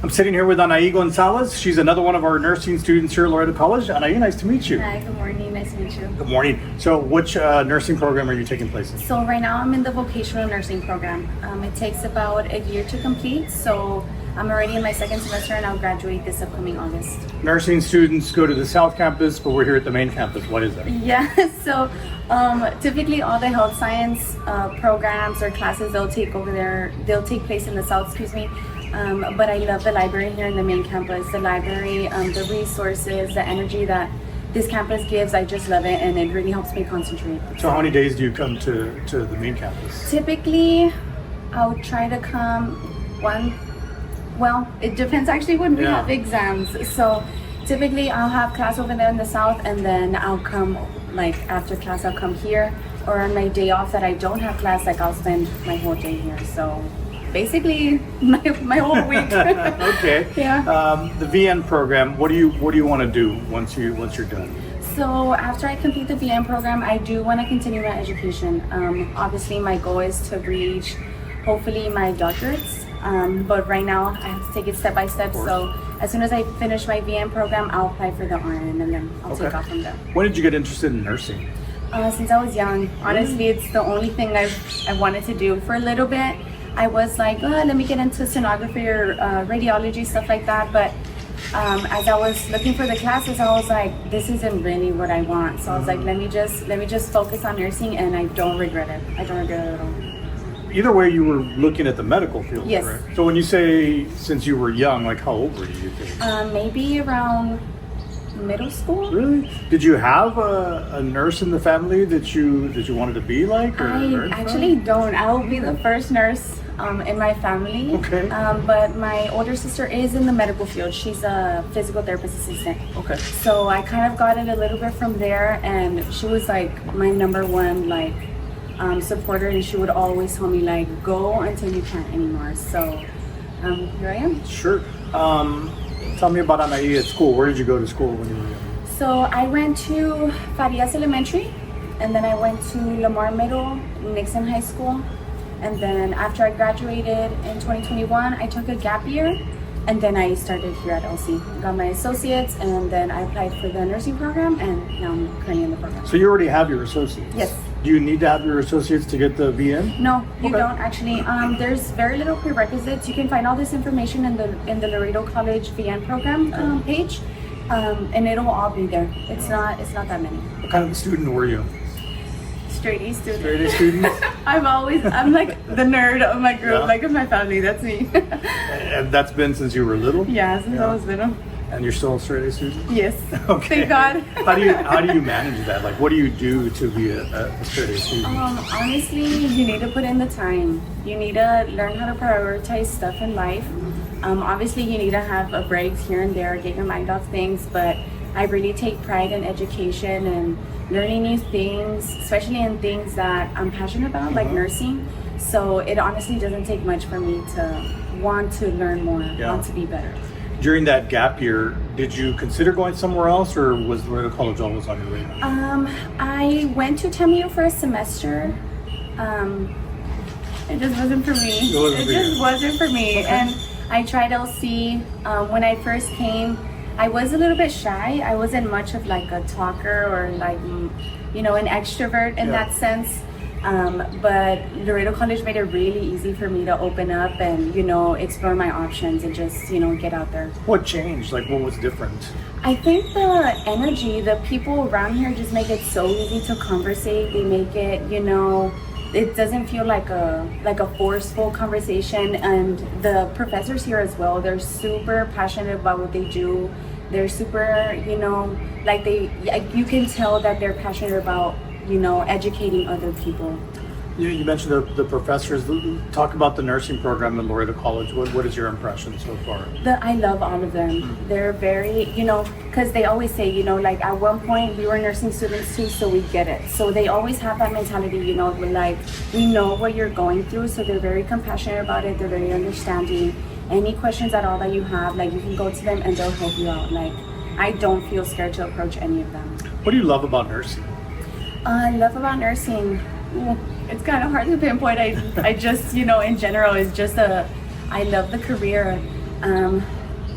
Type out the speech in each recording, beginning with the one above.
I'm sitting here with Anahi Gonzalez. She's another one of our nursing students here at Laredo College. Anahi, nice to meet you. Hi, good morning. Nice to meet you. Good morning. So which nursing program are you taking place in? So right now I'm in the vocational nursing program. It takes about a year to complete. So I'm already in my second semester and I'll graduate this upcoming August. Nursing students go to the South Campus, but we're here at the main campus. What is that? Yeah, so typically all the health science programs or classes they'll take place in the South, excuse me. But I love the library here in the main campus. The library, the resources, the energy that this campus gives, I just love it, and it really helps me concentrate. So how many days do you come to the main campus? Typically, I'll try to come well, it depends actually when we have exams. So typically I'll have class over there in the South, and then I'll come, like after class I'll come here, or on my day off that I don't have class, like I'll spend my whole day here. So basically my whole week. Okay. Yeah. The VN program, what do you want to do once you're done? So after I complete the VN program, I do want to continue my education. Obviously my goal is to reach hopefully my doctorates, but right now I have to take it step by step. So as soon as I finish my VN program, I'll apply for the RN, and then I'll take off from there. When did you get interested in nursing? Since I was young. Honestly, it's the only thing I wanted to do. For a little bit I was like, let me get into sonography or radiology, stuff like that. But as I was looking for the classes, I was like, this isn't really what I want. So I was like, let me just focus on nursing, and I don't regret it. I don't regret it at all. Either way, you were looking at the medical field, yes. Right? So when you say since you were young, like how old were you think? Maybe around middle school. Really? Did you have a nurse in the family that you wanted to be like? Or I actually don't. I will be the first nurse in my family. Okay. But my older sister is in the medical field. She's a physical therapist assistant. Okay. So I kind of got it a little bit from there, and she was like my number one supporter, and she would always tell me like, go until you can't anymore. So here I am. Sure. Tell me about Anahi at school. Where did you go to school when you were young? So I went to Farias Elementary, and then I went to Lamar Middle, Nixon High School, and then after I graduated in 2021, I took a gap year, and then I started here at LC. Got my associates, and then I applied for the nursing program, and now I'm currently in the program. So you already have your associates? Yes. Do you need to have your associates to get the VN? No, you don't actually. There's very little prerequisites. You can find all this information in the Laredo College VN program page, and it'll all be there. It's not that many. What kind of student were you? Straight A student. Straight A student? I'm like the nerd of my group, like of my family. That's me. And that's been since you were little? Yeah, since I was little. And you're still a straight A student? Yes. Okay. Thank God. How do you manage that? Like, what do you do to be a straight A student? Honestly, you need to put in the time. You need to learn how to prioritize stuff in life. Obviously, you need to have a break here and there, get your mind off things. But I really take pride in education and learning new things, especially in things that I'm passionate about, like nursing. So it honestly doesn't take much for me to want to learn more, want to be better. During that gap year, did you consider going somewhere else, or was Laredo College always on your radar? I went to TEMU for a semester. It just wasn't for me. It wasn't for me. Okay. And I tried LC. When I first came, I was a little bit shy. I wasn't much of like a talker or like, an extrovert in that sense. But Laredo College made it really easy for me to open up and, explore my options and just, get out there. What changed? Like, what was different? I think the energy, the people around here just make it so easy to conversate. They make it, it doesn't feel like a forceful conversation. And the professors here as well, they're super passionate about what they do. They're super, you can tell that they're passionate about educating other people. You mentioned the professors. Talk about the nursing program at Laredo College. What is your impression so far? I love all of them. Mm-hmm. They're very, because they always say, at one point we were nursing students too, so we get it. So they always have that mentality, we know what you're going through. So they're very compassionate about it. They're very understanding. Any questions at all that you have, you can go to them and they'll help you out. I don't feel scared to approach any of them. What do you love about nursing? I love about nursing. It's kind of hard to pinpoint. I just, in general, it's just I love the career.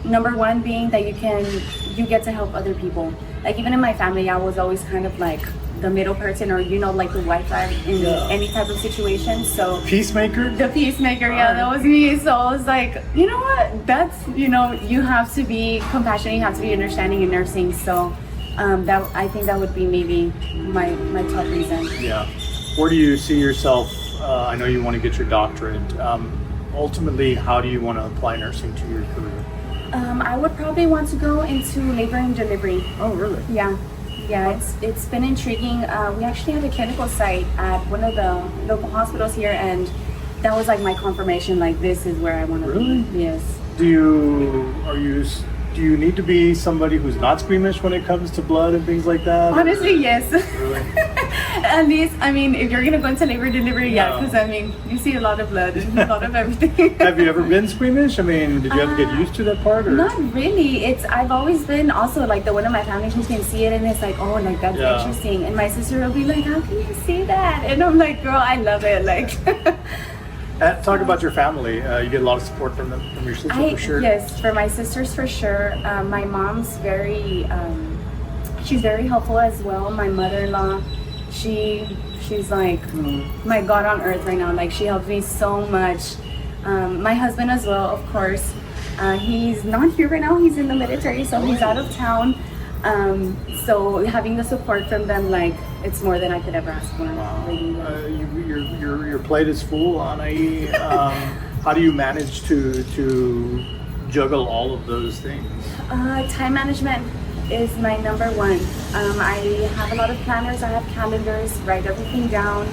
Number one being that you get to help other people. Like even in my family, I was always kind of like the middle person, or like the white flag in any type of situation. So Peacemaker? the peacemaker, yeah, that was me. So I was like, you know what? That's you have to be compassionate, you have to be understanding in nursing. So that I think that would be maybe my top reason. Yeah. Where do you see yourself? I know you want to get your doctorate. Ultimately, how do you want to apply nursing to your career? I would probably want to go into labor and delivery. Oh, really? Yeah, it's been intriguing. We actually had a clinical site at one of the local hospitals here, and that was like my confirmation. Like this is where I want to Really? be. Yes. Do you need to be somebody who's not squeamish when it comes to blood and things like that? Honestly, yes. Really? At least, I mean, if you're gonna go into labor delivery, yeah, because I mean, you see a lot of blood and a lot of everything. Have you ever been squeamish? I mean, did you have to get used to that part? Or? Not really. I've always been also like the one in my family who can see it, and it's like, oh, like that's interesting. And my sister will be like, how can you see that? And I'm like, girl, I love it. Like. Talk about your family. You get a lot of support from them, from your sister, for sure. Yes, for my sisters for sure. My mom's she's very helpful as well. My mother-in-law, she's like my God on earth right now. Like she helps me so much. My husband as well, of course. He's not here right now. He's in the military, so he's out of town. So having the support from them, like it's more than I could ever ask for. Wow. Really. Your plate is full, Anahi. How do you manage to juggle all of those things? Time management is my number one. I have a lot of planners. I have calendars. Write everything down.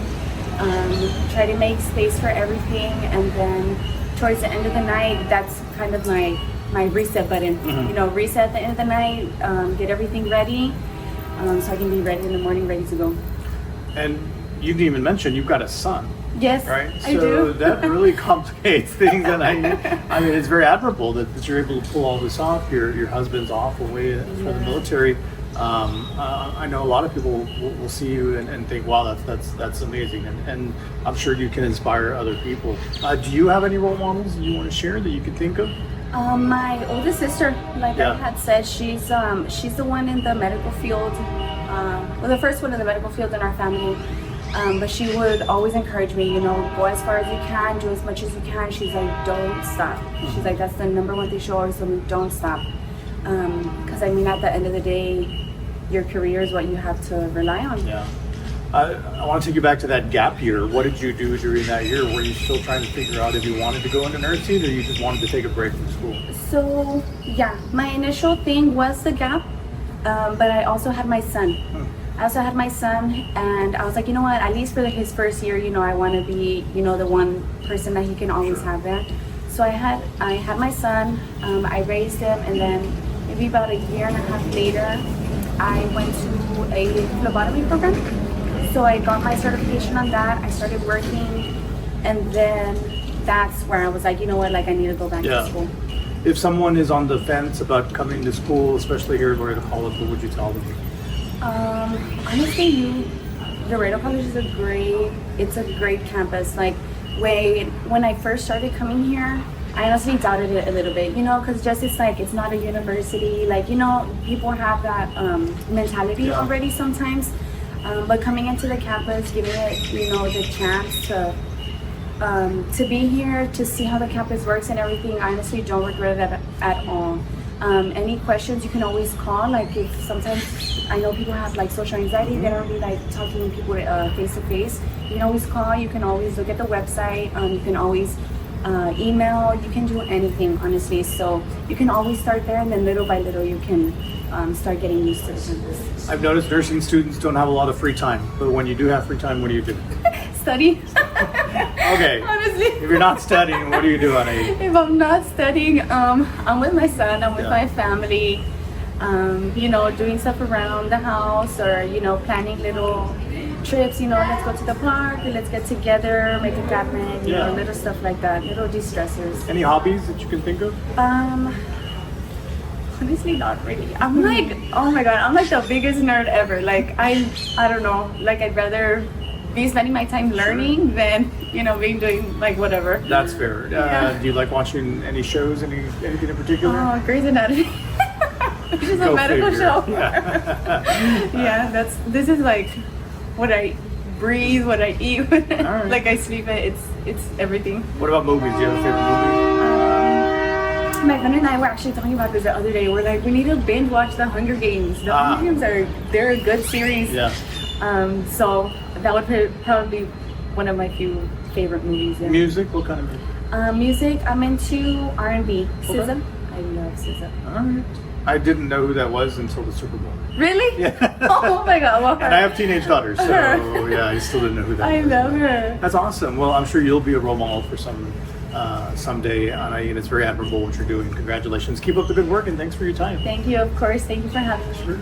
Try to make space for everything, and then towards the end of the night, that's kind of my reset button. Reset at the end of the night, get everything ready, so I can be ready in the morning, ready to go. And you didn't even mention you've got a son. Yes, right? I do. So that really complicates things, and I mean, it's very admirable that you're able to pull all this off. Your husband's off away for the military. I know a lot of people will see you and think, wow, that's amazing, and I'm sure you can inspire other people. Do you have any role models that you want to share that you can think of? My oldest sister, like I had said, she's the one in the medical field, the first one in the medical field in our family. But she would always encourage me, go as far as you can, do as much as you can. She's like, don't stop. She's like, that's the number one thing she always told me, don't stop. Because I mean, at the end of the day, your career is what you have to rely on. Yeah. I want to take you back to that gap year. What did you do during that year? Were you still trying to figure out if you wanted to go into nursing, or you just wanted to take a break from school? So, yeah, my initial thing was the gap, but I also had my son. And I was like, you know what, at least for his first year, I want to be, the one person that he can always have there. So I had my son, I raised him, and then maybe about a year and a half later, I went to a phlebotomy program. So I got my certification on that. I started working, and then that's where I was like, you know what, like I need to go back to school. If someone is on the fence about coming to school, especially here at Laredo College, what would you tell them? Honestly, Laredo College is a great campus. Like when I first started coming here, I honestly doubted it a little bit, because just it's not a university. Like, people have that mentality already sometimes. But coming into the campus, giving it, the chance to be here, to see how the campus works and everything, I honestly don't regret it at all. Any questions, you can always call. Like if sometimes I know people have like social anxiety, they don't really like talking to people face to face. You can always call. You can always look at the website. You can always email. You can do anything, honestly. So you can always start there, and then little by little you can start getting used to the campus. I've noticed nursing students don't have a lot of free time, but when you do have free time, what do you do? Study. Okay. Honestly. If you're not studying, what do you do, Anahi? If I'm not studying, I'm with my son, I'm with my family, doing stuff around the house, or, planning little trips, let's go to the park, let's get together, make a cabinet, little stuff like that, little de-stressors. Any hobbies that you can think of? Honestly, not really. I'm like, oh my God, I'm like the biggest nerd ever. Like, I don't know, like I'd rather be spending my time learning than being doing like whatever. That's fair. Yeah. Do you like watching any shows? Anything in particular? Oh, Grey's Anatomy. Which is a Go medical figure. show. Yeah. Yeah, this is like what I breathe, what I eat, right. like I sleep it. It's everything. What about movies? Do you have a favorite movie? My friend and I were actually talking about this the other day. We're like, we need to binge watch the Hunger Games. The Hunger Games they're a good series. Yeah. So that would probably be one of my few favorite movies. Yeah. Music? What kind of music? Music, I'm into R&B. Okay. SZA. I love SZA. All right. I didn't know who that was until the Super Bowl. Really? Yeah. Oh my God. Well, And I have teenage daughters, so yeah, I still didn't know who that I was. love her. That's awesome. Well, I'm sure you'll be a role model for someday, Anahi, and it's very admirable what you're doing. Congratulations. Keep up the good work, and thanks for your time. Thank you, of course. Thank you for having me. Sure.